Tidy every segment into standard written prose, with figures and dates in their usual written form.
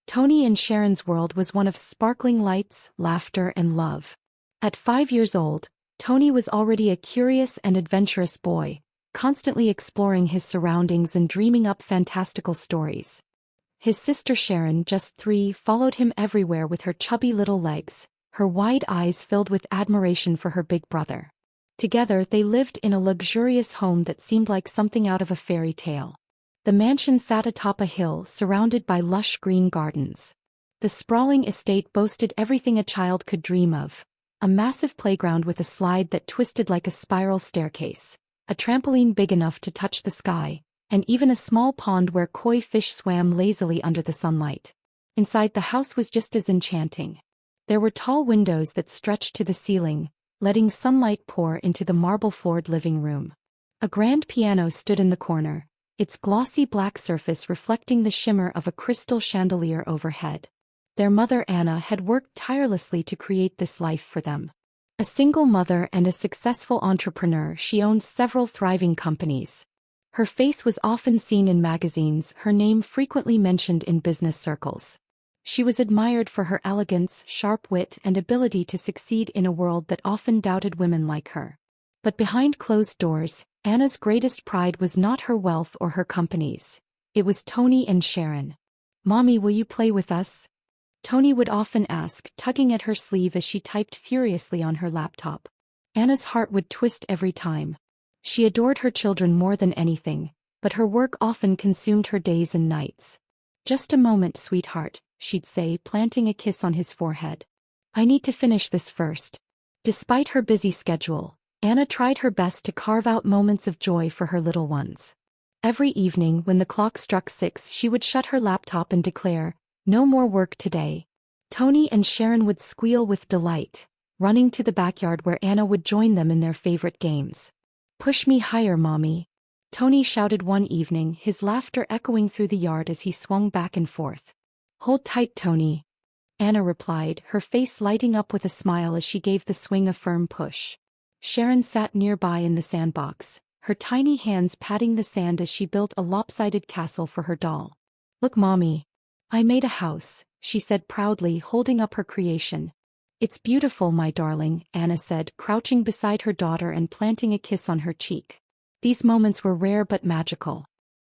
Tony and Sharon's world was one of sparkling lights, laughter, and love. At 5 years old, Tony was already a curious and adventurous boy, constantly exploring his surroundings and dreaming up fantastical stories. His sister Sharon, just 3, followed him everywhere with her chubby little legs, her wide eyes filled with admiration for her big brother. Together they lived in a luxurious home that seemed like something out of a fairy tale. The mansion sat atop a hill surrounded by lush green gardens. The sprawling estate boasted everything a child could dream of: a massive playground with a slide that twisted like a spiral staircase, a trampoline big enough to touch the sky, and even a small pond where koi fish swam lazily under the sunlight. Inside the house was just as enchanting. There were tall windows that stretched to the ceiling, letting sunlight pour into the marble-floored living room. A grand piano stood in the corner, its glossy black surface reflecting the shimmer of a crystal chandelier overhead. Their mother Anna had worked tirelessly to create this life for them. A single mother and a successful entrepreneur, she owned several thriving companies. Her face was often seen in magazines, her name frequently mentioned in business circles. She was admired for her elegance, sharp wit, and ability to succeed in a world that often doubted women like her. But behind closed doors, Anna's greatest pride was not her wealth or her companies. It was Tony and Sharon. "Mommy, will you play with us?" Tony would often ask, tugging at her sleeve as she typed furiously on her laptop. Anna's heart would twist every time. She adored her children more than anything, but her work often consumed her days and nights. "Just a moment, sweetheart," she'd say, planting a kiss on his forehead. "I need to finish this first." Despite her busy schedule, Anna tried her best to carve out moments of joy for her little ones. Every evening when the clock struck 6, she would shut her laptop and declare, "No more work today." Tony and Sharon would squeal with delight, running to the backyard where Anna would join them in their favorite games. "Push me higher, Mommy," Tony shouted one evening, his laughter echoing through the yard as he swung back and forth. "Hold tight, Tony," Anna replied, her face lighting up with a smile as she gave the swing a firm push. Sharon sat nearby in the sandbox, her tiny hands patting the sand as she built a lopsided castle for her doll. "Look, Mommy. I made a house," she said proudly, holding up her creation. "It's beautiful, my darling," Anna said, crouching beside her daughter and planting a kiss on her cheek. These moments were rare but magical.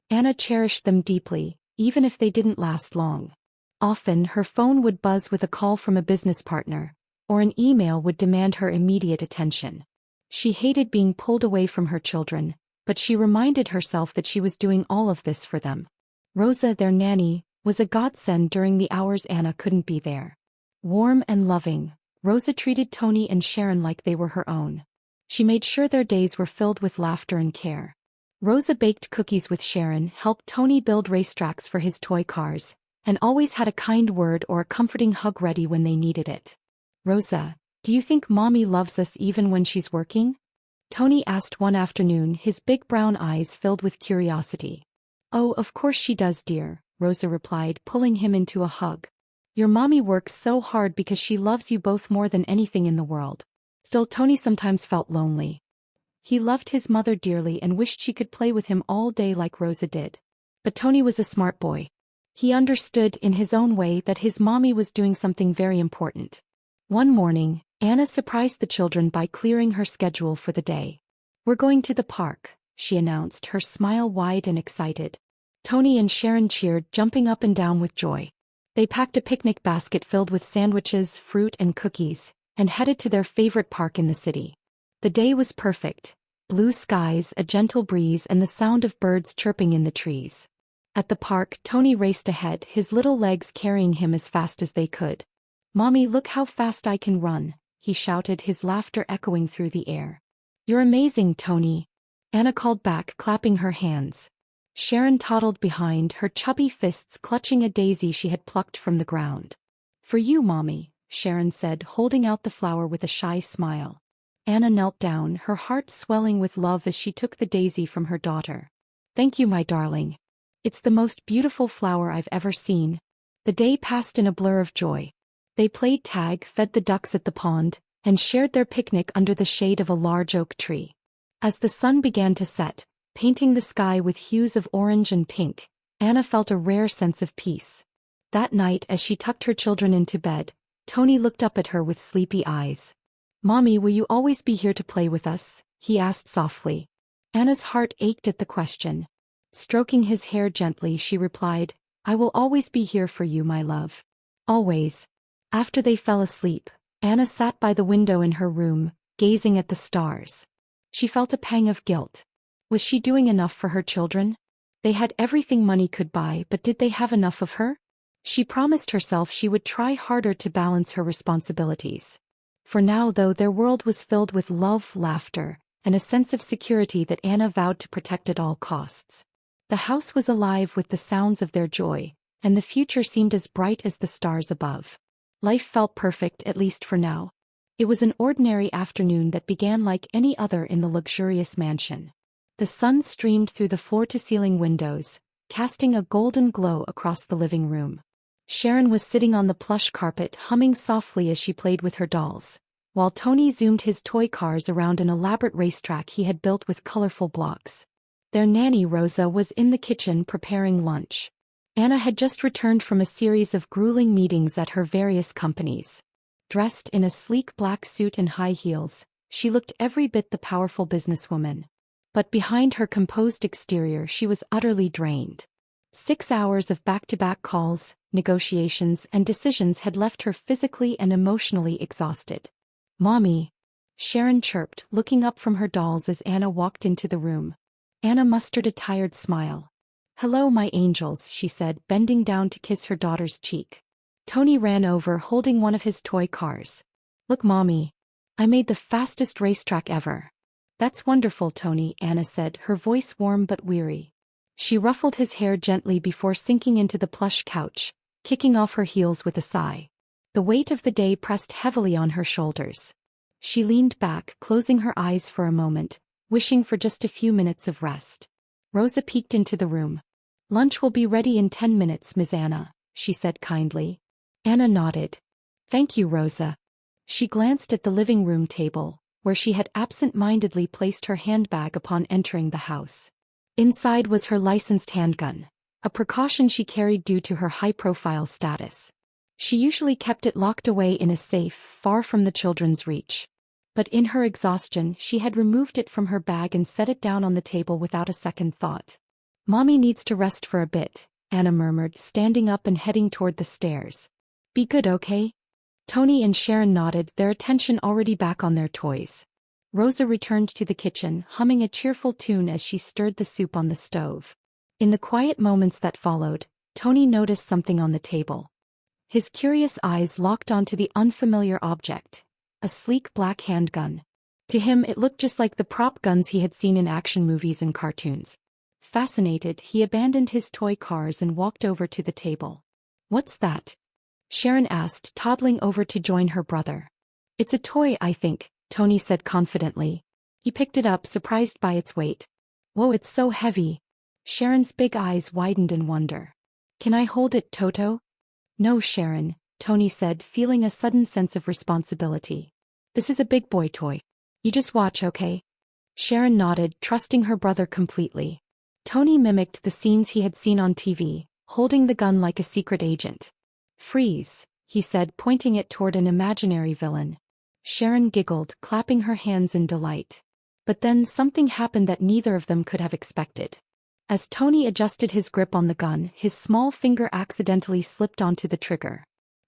Anna cherished them deeply, even if they didn't last long. Often her phone would buzz with a call from a business partner, or an email would demand her immediate attention. She hated being pulled away from her children, but she reminded herself that she was doing all of this for them. Rosa, their nanny, was a godsend during the hours Anna couldn't be there. Warm and loving, Rosa treated Tony and Sharon like they were her own. She made sure their days were filled with laughter and care. Rosa baked cookies with Sharon, helped Tony build racetracks for his toy cars, and always had a kind word or a comforting hug ready when they needed it. "Rosa, do you think Mommy loves us even when she's working?" Tony asked one afternoon, his big brown eyes filled with curiosity. "Oh, of course she does, dear," Rosa replied, pulling him into a hug. "Your mommy works so hard because she loves you both more than anything in the world." Still, Tony sometimes felt lonely. He loved his mother dearly and wished she could play with him all day like Rosa did. But Tony was a smart boy. He understood in his own way that his mommy was doing something very important. One morning, Anna surprised the children by clearing her schedule for the day. "We're going to the park," she announced, her smile wide and excited. Tony and Sharon cheered, jumping up and down with joy. They packed a picnic basket filled with sandwiches, fruit, and cookies, and headed to their favorite park in the city. The day was perfect: blue skies, a gentle breeze, and the sound of birds chirping in the trees. At the park, Tony raced ahead, his little legs carrying him as fast as they could. "Mommy, look how fast I can run," he shouted, his laughter echoing through the air. "You're amazing, Tony," Anna called back, clapping her hands. Sharon toddled behind, her chubby fists clutching a daisy she had plucked from the ground. "For you, Mommy," Sharon said, holding out the flower with a shy smile. Anna knelt down, her heart swelling with love as she took the daisy from her daughter. "Thank you, my darling. It's the most beautiful flower I've ever seen." The day passed in a blur of joy. They played tag, fed the ducks at the pond, and shared their picnic under the shade of a large oak tree. As the sun began to set, painting the sky with hues of orange and pink, Anna felt a rare sense of peace. That night as she tucked her children into bed, Tony looked up at her with sleepy eyes. "Mommy, will you always be here to play with us?" he asked softly. Anna's heart ached at the question. Stroking his hair gently, she replied, "I will always be here for you, my love. Always." After they fell asleep, Anna sat by the window in her room, gazing at the stars. She felt a pang of guilt. Was she doing enough for her children? They had everything money could buy, but did they have enough of her? She promised herself she would try harder to balance her responsibilities. For now, though, their world was filled with love, laughter, and a sense of security that Anna vowed to protect at all costs. The house was alive with the sounds of their joy, and the future seemed as bright as the stars above. Life felt perfect, at least for now. It was an ordinary afternoon that began like any other in the luxurious mansion. The sun streamed through the floor-to-ceiling windows, casting a golden glow across the living room. Sharon was sitting on the plush carpet, humming softly as she played with her dolls, while Tony zoomed his toy cars around an elaborate racetrack he had built with colorful blocks. Their nanny, Rosa, was in the kitchen preparing lunch. Anna had just returned from a series of grueling meetings at her various companies. Dressed in a sleek black suit and high heels, she looked every bit the powerful businesswoman. But behind her composed exterior she was utterly drained. 6 hours of back-to-back calls, negotiations, and decisions had left her physically and emotionally exhausted. "Mommy," Sharon chirped, looking up from her dolls as Anna walked into the room. Anna mustered a tired smile. "Hello, my angels," she said, bending down to kiss her daughter's cheek. Tony ran over, holding one of his toy cars. "Look, Mommy. I made the fastest racetrack ever." "That's wonderful, Tony," Anna said, her voice warm but weary. She ruffled his hair gently before sinking into the plush couch, kicking off her heels with a sigh. The weight of the day pressed heavily on her shoulders. She leaned back, closing her eyes for a moment, wishing for just a few minutes of rest. Rosa peeked into the room. "Lunch will be ready in 10 minutes, Miss Anna," she said kindly. Anna nodded. "Thank you, Rosa." She glanced at the living room table, where she had absent-mindedly placed her handbag upon entering the house. Inside was her licensed handgun, a precaution she carried due to her high-profile status. She usually kept it locked away in a safe, far from the children's reach. But in her exhaustion, she had removed it from her bag and set it down on the table without a second thought. "Mommy needs to rest for a bit," Anna murmured, standing up and heading toward the stairs. "Be good, okay?" Tony and Sharon nodded, their attention already back on their toys. Rosa returned to the kitchen, humming a cheerful tune as she stirred the soup on the stove. In the quiet moments that followed, Tony noticed something on the table. His curious eyes locked onto the unfamiliar object, a sleek black handgun. To him it looked just like the prop guns he had seen in action movies and cartoons. Fascinated, he abandoned his toy cars and walked over to the table. "What's that?" Sharon asked, toddling over to join her brother. "It's a toy, I think," Tony said confidently. He picked it up, surprised by its weight. "Whoa, it's so heavy." Sharon's big eyes widened in wonder. "Can I hold it, Toto?" "No, Sharon," Tony said, feeling a sudden sense of responsibility. "This is a big boy toy. You just watch, okay?" Sharon nodded, trusting her brother completely. Tony mimicked the scenes he had seen on TV, holding the gun like a secret agent. "Freeze," he said, pointing it toward an imaginary villain. Sharon giggled, clapping her hands in delight. But then something happened that neither of them could have expected. As Tony adjusted his grip on the gun, his small finger accidentally slipped onto the trigger.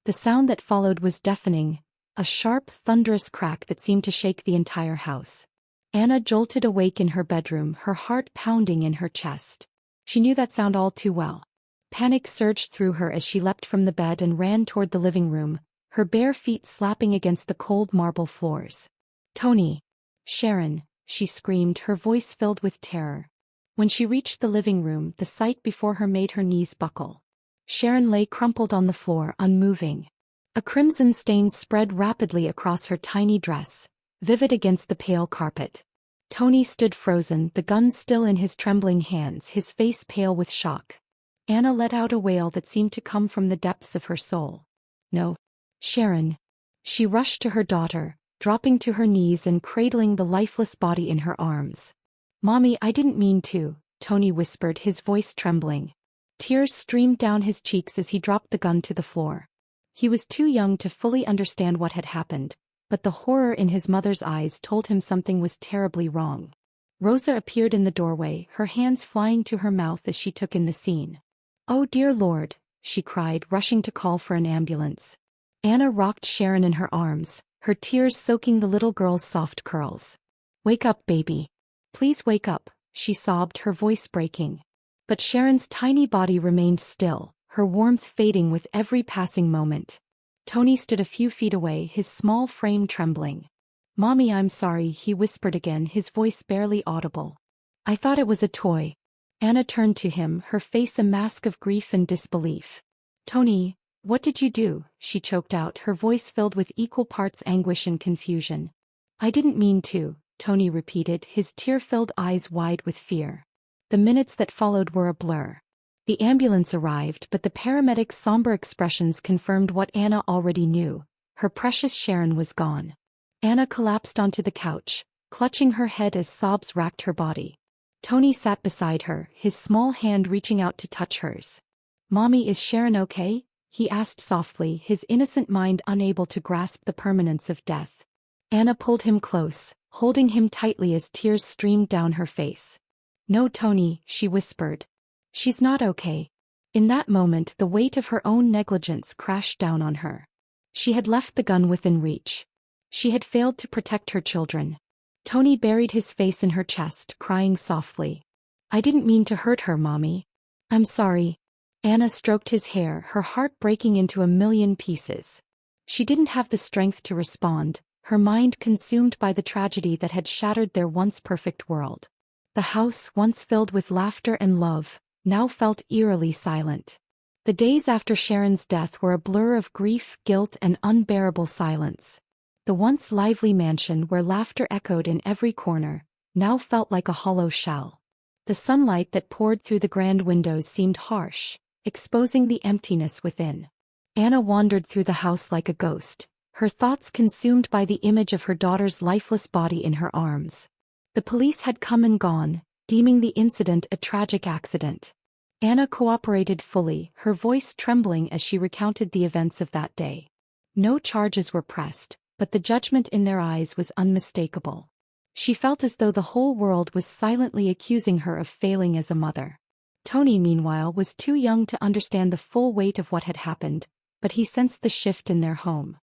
The sound that followed was deafening, a sharp, thunderous crack that seemed to shake the entire house. Anna jolted awake in her bedroom, her heart pounding in her chest. She knew that sound all too well. Panic surged through her as she leapt from the bed and ran toward the living room, her bare feet slapping against the cold marble floors. "Tony! Sharon!" she screamed, her voice filled with terror. When she reached the living room, the sight before her made her knees buckle. Sharon lay crumpled on the floor, unmoving. A crimson stain spread rapidly across her tiny dress, vivid against the pale carpet. Tony stood frozen, the gun still in his trembling hands, his face pale with shock. Anna let out a wail that seemed to come from the depths of her soul. "No. Sharon." She rushed to her daughter, dropping to her knees and cradling the lifeless body in her arms. "Mommy, I didn't mean to," Tony whispered, his voice trembling. Tears streamed down his cheeks as he dropped the gun to the floor. He was too young to fully understand what had happened, but the horror in his mother's eyes told him something was terribly wrong. Rosa appeared in the doorway, her hands flying to her mouth as she took in the scene. "Oh dear Lord," she cried, rushing to call for an ambulance. Anna rocked Sharon in her arms, her tears soaking the little girl's soft curls. "Wake up, baby. Please wake up," she sobbed, her voice breaking. But Sharon's tiny body remained still, her warmth fading with every passing moment. Tony stood a few feet away, his small frame trembling. "Mommy, I'm sorry," he whispered again, his voice barely audible. "I thought it was a toy." Anna turned to him, her face a mask of grief and disbelief. "Tony, what did you do?" she choked out, her voice filled with equal parts anguish and confusion. "I didn't mean to," Tony repeated, his tear-filled eyes wide with fear. The minutes that followed were a blur. The ambulance arrived, but the paramedics' somber expressions confirmed what Anna already knew. Her precious Sharon was gone. Anna collapsed onto the couch, clutching her head as sobs racked her body. Tony sat beside her, his small hand reaching out to touch hers. "Mommy, is Sharon okay?" he asked softly, his innocent mind unable to grasp the permanence of death. Anna pulled him close, holding him tightly as tears streamed down her face. "No, Tony," she whispered. "She's not okay." In that moment, the weight of her own negligence crashed down on her. She had left the gun within reach. She had failed to protect her children. Tony buried his face in her chest, crying softly. "I didn't mean to hurt her, Mommy. I'm sorry." Anna stroked his hair, her heart breaking into a million pieces. She didn't have the strength to respond, her mind consumed by the tragedy that had shattered their once perfect world. The house, once filled with laughter and love, now felt eerily silent. The days after Sharon's death were a blur of grief, guilt, and unbearable silence. The once lively mansion where laughter echoed in every corner, now felt like a hollow shell. The sunlight that poured through the grand windows seemed harsh, exposing the emptiness within. Anna wandered through the house like a ghost, her thoughts consumed by the image of her daughter's lifeless body in her arms. The police had come and gone, deeming the incident a tragic accident. Anna cooperated fully, her voice trembling as she recounted the events of that day. No charges were pressed, but the judgment in their eyes was unmistakable. She felt as though the whole world was silently accusing her of failing as a mother. Tony, meanwhile, was too young to understand the full weight of what had happened, but he sensed the shift in their home.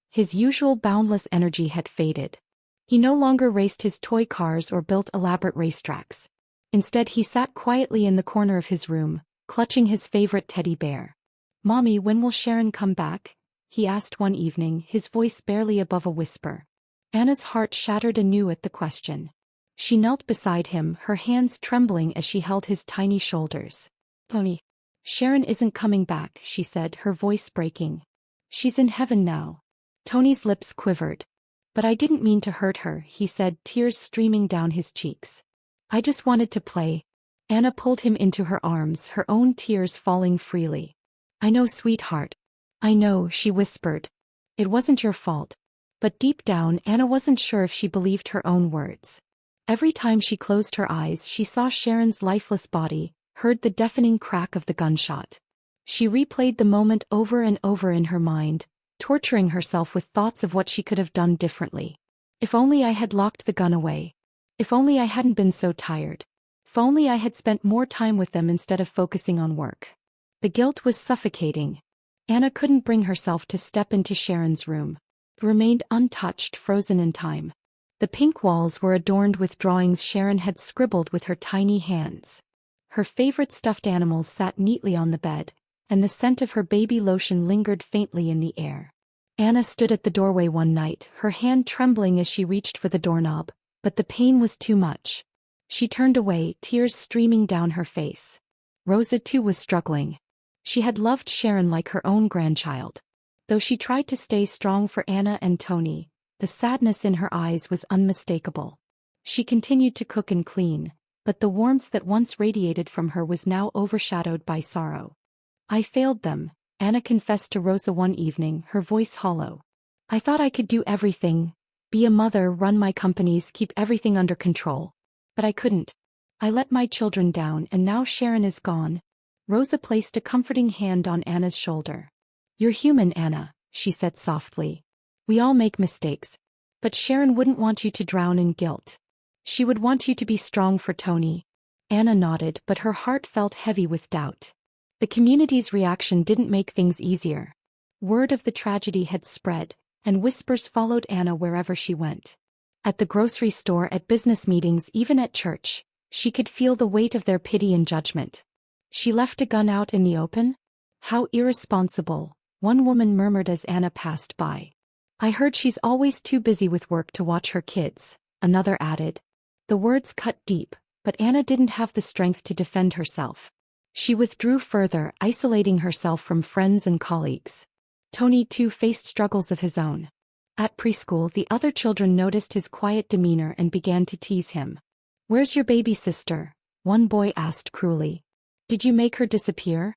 His usual boundless energy had faded. He no longer raced his toy cars or built elaborate racetracks. Instead, he sat quietly in the corner of his room, clutching his favorite teddy bear. "Mommy, when will Sharon come back?" he asked one evening, his voice barely above a whisper. Anna's heart shattered anew at the question. She knelt beside him, her hands trembling as she held his tiny shoulders. "Tony, Sharon isn't coming back," she said, her voice breaking. "She's in heaven now." Tony's lips quivered. "But I didn't mean to hurt her," he said, tears streaming down his cheeks. "I just wanted to play." Anna pulled him into her arms, her own tears falling freely. "I know, sweetheart. I know," she whispered. "It wasn't your fault." But deep down, Anna wasn't sure if she believed her own words. Every time she closed her eyes, she saw Sharon's lifeless body, heard the deafening crack of the gunshot. She replayed the moment over and over in her mind, torturing herself with thoughts of what she could have done differently. If only I had locked the gun away. If only I hadn't been so tired. If only I had spent more time with them instead of focusing on work. The guilt was suffocating. Anna couldn't bring herself to step into Sharon's room. It remained untouched, frozen in time. The pink walls were adorned with drawings Sharon had scribbled with her tiny hands. Her favorite stuffed animals sat neatly on the bed, and the scent of her baby lotion lingered faintly in the air. Anna stood at the doorway one night, her hand trembling as she reached for the doorknob, but the pain was too much. She turned away, tears streaming down her face. Rosa too was struggling. She had loved Sharon like her own grandchild. Though she tried to stay strong for Anna and Tony, the sadness in her eyes was unmistakable. She continued to cook and clean, but the warmth that once radiated from her was now overshadowed by sorrow. "I failed them," Anna confessed to Rosa one evening, her voice hollow. "I thought I could do everything, be a mother, run my companies, keep everything under control. But I couldn't. I let my children down, and now Sharon is gone. Rosa placed a comforting hand on Anna's shoulder. "You're human, Anna," she said softly. "We all make mistakes. But Sharon wouldn't want you to drown in guilt. She would want you to be strong for Tony." Anna nodded, but her heart felt heavy with doubt. The community's reaction didn't make things easier. Word of the tragedy had spread, and whispers followed Anna wherever she went. At the grocery store, at business meetings, even at church, she could feel the weight of their pity and judgment. "She left a gun out in the open? How irresponsible," one woman murmured as Anna passed by. "I heard she's always too busy with work to watch her kids," another added. The words cut deep, but Anna didn't have the strength to defend herself. She withdrew further, isolating herself from friends and colleagues. Tony too faced struggles of his own. At preschool, the other children noticed his quiet demeanor and began to tease him. "Where's your baby sister?" one boy asked cruelly. "Did you make her disappear?"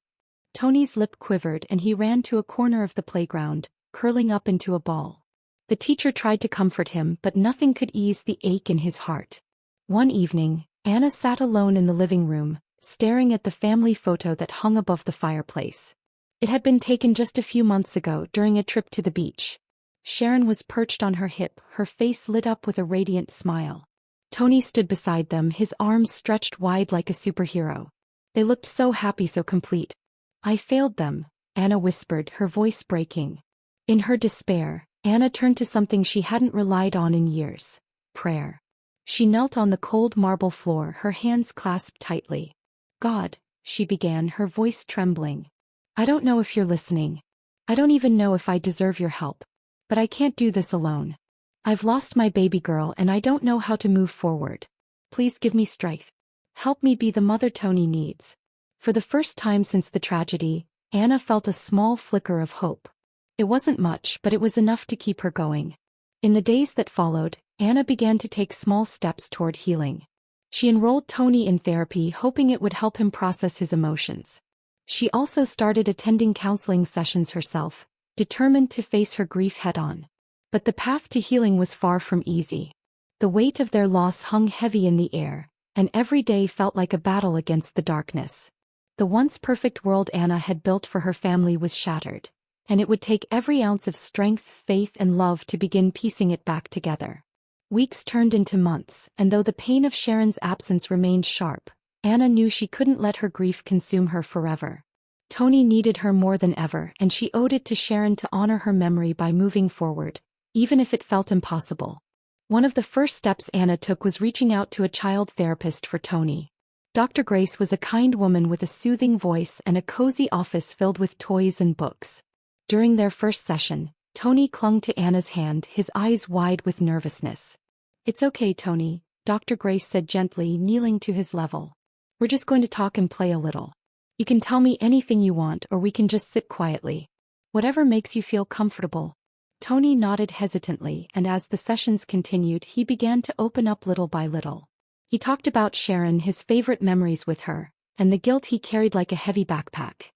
Tony's lip quivered and he ran to a corner of the playground, curling up into a ball. The teacher tried to comfort him, but nothing could ease the ache in his heart. One evening, Anna sat alone in the living room, staring at the family photo that hung above the fireplace. It had been taken just a few months ago during a trip to the beach. Sharon was perched on her hip, her face lit up with a radiant smile. Tony stood beside them, his arms stretched wide like a superhero. They looked so happy, so complete. "I failed them," Anna whispered, her voice breaking. In her despair, Anna turned to something she hadn't relied on in years: prayer. She knelt on the cold marble floor, her hands clasped tightly. "God," she began, her voice trembling. "I don't know if you're listening. I don't even know if I deserve your help. But I can't do this alone. I've lost my baby girl and I don't know how to move forward. Please give me strength. Help me be the mother Tony needs." For the first time since the tragedy, Anna felt a small flicker of hope. It wasn't much, but it was enough to keep her going. In the days that followed, Anna began to take small steps toward healing. She enrolled Tony in therapy, hoping it would help him process his emotions. She also started attending counseling sessions herself, determined to face her grief head-on. But the path to healing was far from easy. The weight of their loss hung heavy in the air, and every day felt like a battle against the darkness. The once perfect world Anna had built for her family was shattered, and it would take every ounce of strength, faith, and love to begin piecing it back together. Weeks turned into months, and though the pain of Sharon's absence remained sharp, Anna knew she couldn't let her grief consume her forever. Tony needed her more than ever, and she owed it to Sharon to honor her memory by moving forward, even if it felt impossible. One of the first steps Anna took was reaching out to a child therapist for Tony. Dr. Grace was a kind woman with a soothing voice and a cozy office filled with toys and books. During their first session, Tony clung to Anna's hand, his eyes wide with nervousness. "It's okay, Tony," Dr. Grace said gently, kneeling to his level. "We're just going to talk and play a little. You can tell me anything you want, or we can just sit quietly. Whatever makes you feel comfortable." Tony nodded hesitantly, and as the sessions continued, he began to open up little by little. He talked about Sharon, his favorite memories with her, and the guilt he carried like a heavy backpack.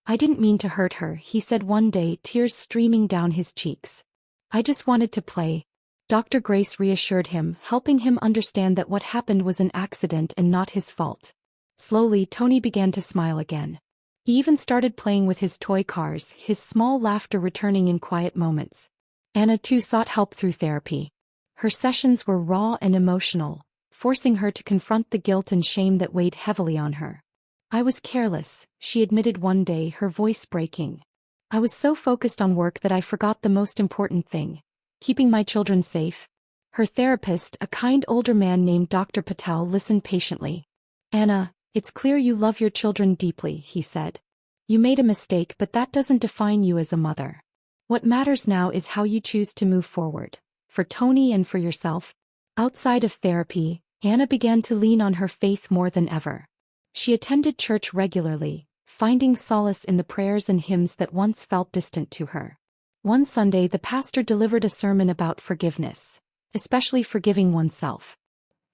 "I didn't mean to hurt her," he said one day, tears streaming down his cheeks. "I just wanted to play." Dr. Grace reassured him, helping him understand that what happened was an accident and not his fault. Slowly, Tony began to smile again. He even started playing with his toy cars, his small laughter returning in quiet moments. Anna too sought help through therapy. Her sessions were raw and emotional, forcing her to confront the guilt and shame that weighed heavily on her. "I was careless," she admitted one day, her voice breaking. "I was so focused on work that I forgot the most important thing: keeping my children safe." Her therapist, a kind older man named Dr. Patel, listened patiently. "Anna, it's clear you love your children deeply," he said. "You made a mistake, but that doesn't define you as a mother. What matters now is how you choose to move forward, for Tony and for yourself." Outside of therapy, Anna began to lean on her faith more than ever. She attended church regularly, finding solace in the prayers and hymns that once felt distant to her. One Sunday, the pastor delivered a sermon about forgiveness, especially forgiving oneself.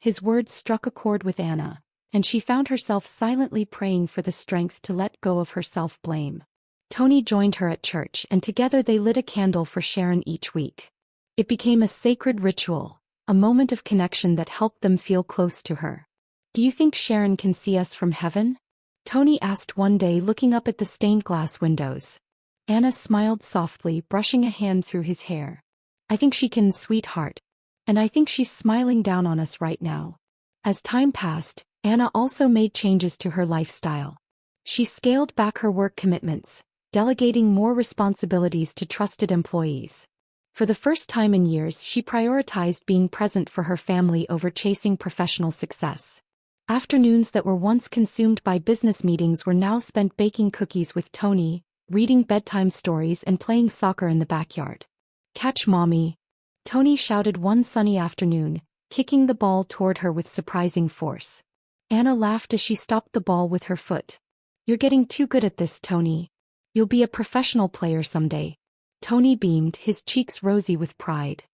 His words struck a chord with Anna, and she found herself silently praying for the strength to let go of her self-blame. Tony joined her at church, and together they lit a candle for Sharon each week. It became a sacred ritual, a moment of connection that helped them feel close to her. "Do you think Sharon can see us from heaven?" Tony asked one day, looking up at the stained glass windows. Anna smiled softly, brushing a hand through his hair. I think she can, sweetheart. And I think she's smiling down on us right now. As time passed, Anna also made changes to her lifestyle. She scaled back her work commitments, delegating more responsibilities to trusted employees. For the first time in years, she prioritized being present for her family over chasing professional success. Afternoons that were once consumed by business meetings were now spent baking cookies with Tony, reading bedtime stories and playing soccer in the backyard. Catch Mommy! Tony shouted one sunny afternoon, kicking the ball toward her with surprising force. Anna laughed as she stopped the ball with her foot. You're getting too good at this, Tony. You'll be a professional player someday. Tony beamed, his cheeks rosy with pride.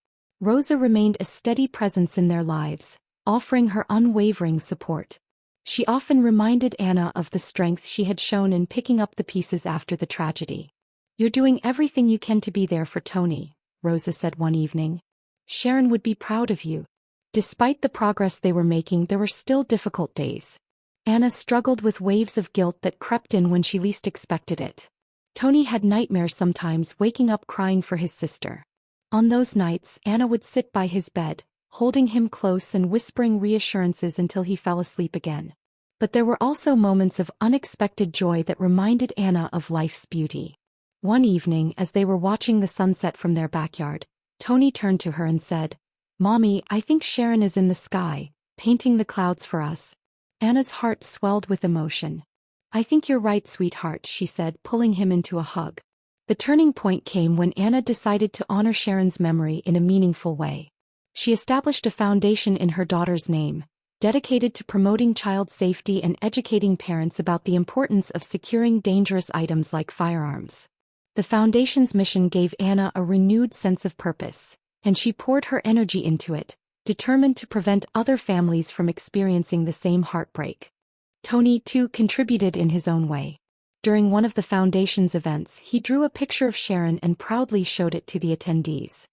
Rosa remained a steady presence in their lives, offering her unwavering support. She often reminded Anna of the strength she had shown in picking up the pieces after the tragedy. You're doing everything you can to be there for Tony, Rosa said one evening. Sharon would be proud of you. Despite the progress they were making, there were still difficult days. Anna struggled with waves of guilt that crept in when she least expected it. Tony had nightmares sometimes, waking up crying for his sister. On those nights, Anna would sit by his bed, holding him close and whispering reassurances until he fell asleep again. But there were also moments of unexpected joy that reminded Anna of life's beauty. One evening, as they were watching the sunset from their backyard, Tony turned to her and said, Mommy, I think Sharon is in the sky, painting the clouds for us. Anna's heart swelled with emotion. I think you're right, sweetheart, she said, pulling him into a hug. The turning point came when Anna decided to honor Sharon's memory in a meaningful way. She established a foundation in her daughter's name, dedicated to promoting child safety and educating parents about the importance of securing dangerous items like firearms. The foundation's mission gave Anna a renewed sense of purpose, and she poured her energy into it, determined to prevent other families from experiencing the same heartbreak. Tony, too, contributed in his own way. During one of the foundation's events, he drew a picture of Sharon and proudly showed it to the attendees.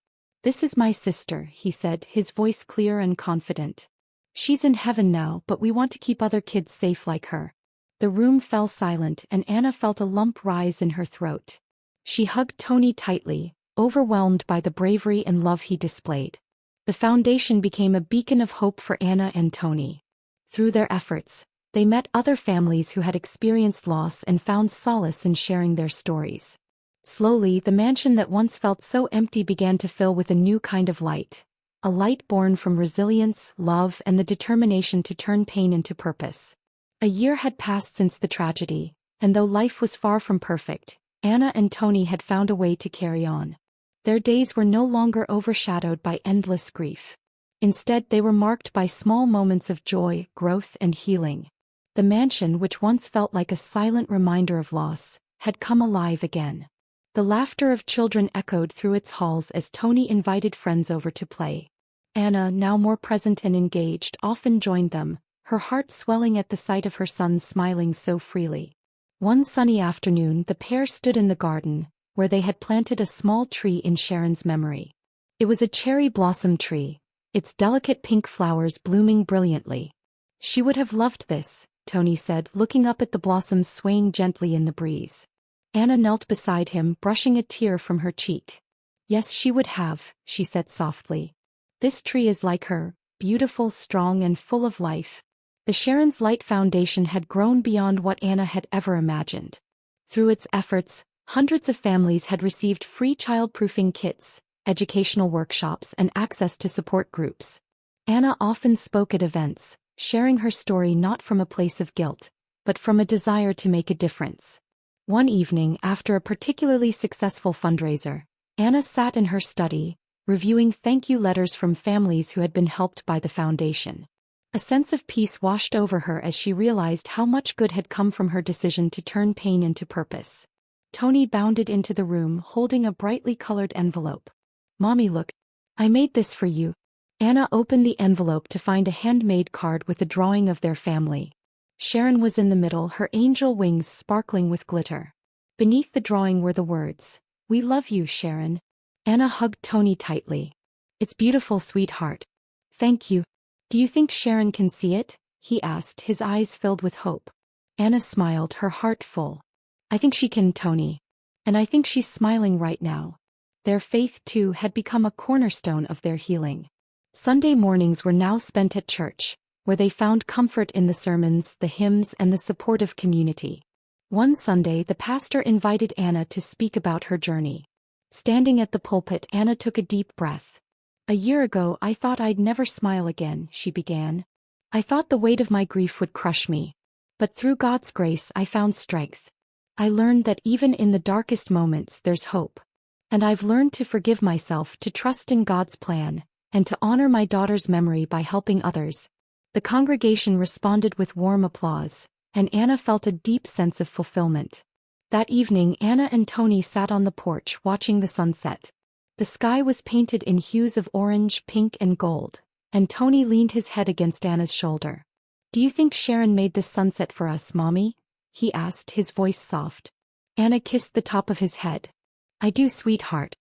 This is my sister, he said, his voice clear and confident. She's in heaven now, but we want to keep other kids safe like her. The room fell silent and Anna felt a lump rise in her throat. She hugged Tony tightly, overwhelmed by the bravery and love he displayed. The foundation became a beacon of hope for Anna and Tony. Through their efforts, they met other families who had experienced loss and found solace in sharing their stories. Slowly, the mansion that once felt so empty began to fill with a new kind of light. A light born from resilience, love, and the determination to turn pain into purpose. A year had passed since the tragedy, and though life was far from perfect, Anna and Tony had found a way to carry on. Their days were no longer overshadowed by endless grief. Instead, they were marked by small moments of joy, growth, and healing. The mansion, which once felt like a silent reminder of loss, had come alive again. The laughter of children echoed through its halls as Tony invited friends over to play. Anna, now more present and engaged, often joined them, her heart swelling at the sight of her son smiling so freely. One sunny afternoon, the pair stood in the garden, where they had planted a small tree in Sharon's memory. It was a cherry blossom tree, its delicate pink flowers blooming brilliantly. She would have loved this, Tony said, looking up at the blossoms swaying gently in the breeze. Anna knelt beside him, brushing a tear from her cheek. Yes, she would have, she said softly. This tree is like her, beautiful, strong, and full of life. The Sharon's Light Foundation had grown beyond what Anna had ever imagined. Through its efforts, hundreds of families had received free childproofing kits, educational workshops, and access to support groups. Anna often spoke at events, sharing her story not from a place of guilt, but from a desire to make a difference. One evening, after a particularly successful fundraiser, Anna sat in her study, reviewing thank you letters from families who had been helped by the foundation. A sense of peace washed over her as she realized how much good had come from her decision to turn pain into purpose. Tony bounded into the room, holding a brightly colored envelope. Mommy, look. I made this for you. Anna opened the envelope to find a handmade card with a drawing of their family. Sharon was in the middle, her angel wings sparkling with glitter. Beneath the drawing were the words, "We love you, Sharon." Anna hugged Tony tightly. It's beautiful, sweetheart. Thank you. Do you think Sharon can see it? He asked, his eyes filled with hope. Anna smiled, her heart full. I think she can, Tony. And I think she's smiling right now. Their faith, too, had become a cornerstone of their healing. Sunday mornings were now spent at church, where they found comfort in the sermons, the hymns, and the supportive community. One Sunday, the pastor invited Anna to speak about her journey. Standing at the pulpit, Anna took a deep breath. A year ago, I thought I'd never smile again, she began. I thought the weight of my grief would crush me. But through God's grace, I found strength. I learned that even in the darkest moments, there's hope. And I've learned to forgive myself, to trust in God's plan, and to honor my daughter's memory by helping others. The congregation responded with warm applause, and Anna felt a deep sense of fulfillment. That evening, Anna and Tony sat on the porch watching the sunset. The sky was painted in hues of orange, pink, and gold, and Tony leaned his head against Anna's shoulder. Do you think Sharon made this sunset for us, Mommy? He asked, his voice soft. Anna kissed the top of his head. I do, sweetheart.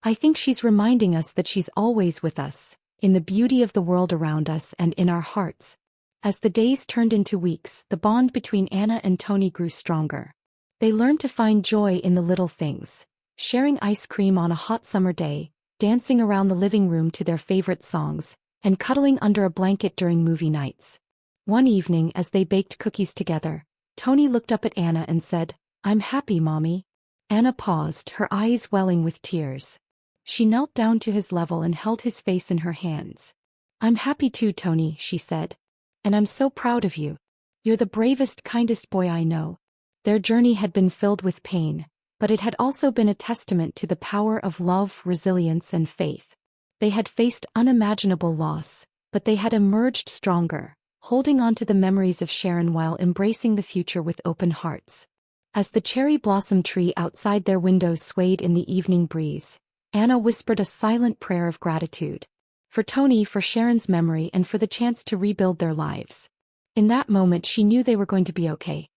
I think she's reminding us that she's always with us, in the beauty of the world around us and in our hearts. As the days turned into weeks, the bond between Anna and Tony grew stronger. They learned to find joy in the little things, sharing ice cream on a hot summer day, dancing around the living room to their favorite songs, and cuddling under a blanket during movie nights. One evening, as they baked cookies together, Tony looked up at Anna and said, I'm happy, Mommy. Anna paused, her eyes welling with tears. She knelt down to his level and held his face in her hands. I'm happy too, Tony, she said. And I'm so proud of you. You're the bravest, kindest boy I know. Their journey had been filled with pain, but it had also been a testament to the power of love, resilience, and faith. They had faced unimaginable loss, but they had emerged stronger, holding on to the memories of Sharon while embracing the future with open hearts. As the cherry blossom tree outside their windows swayed in the evening breeze, Anna whispered a silent prayer of gratitude. For Tony, for Sharon's memory, and for the chance to rebuild their lives. In that moment she knew they were going to be okay.